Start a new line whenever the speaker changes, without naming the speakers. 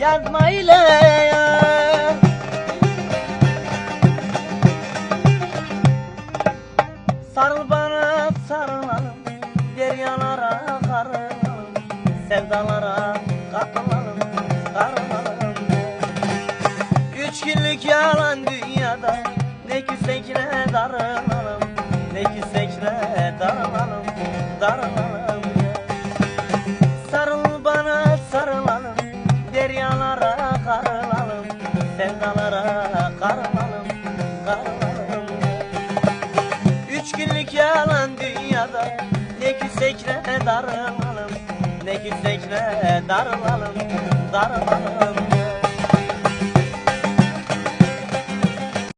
yazma ile ya. Sarıl bana sarılalım, deryalara karılalım, sevdalara kapılalım, sarılalım. 3 günlük yalan dünyada, ne küsek ne darılalım, ne küsek ne darılalım, darılalım. Sarıl bana sarılalım, deryalara karılalım, sevdalara karılalım, karılalım. 3 günlük yalan dünyada, ne küsek ne darılalım, ne küsek ne darılalım, darılalım.